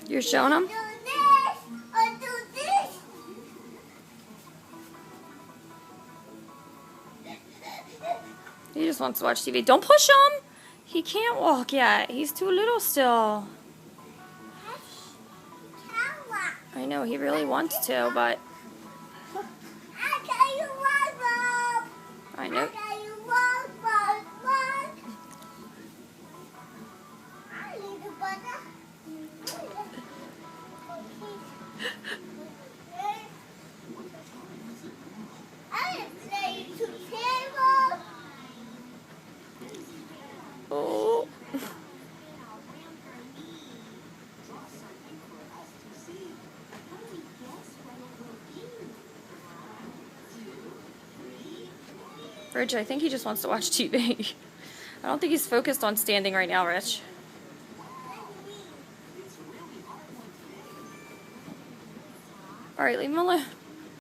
You're showing him? Do this or do this. He just wants to watch TV. Don't push him! He can't walk yet. He's too little still. I know, he really wants to, but... I'll tell you what, Bob. I know. I'll tell you what, Bob. I need a butter. I play to table. Oh. Rich, I think he just wants to watch TV. I don't think he's focused on standing right now, Rich. Alright, leave him alone.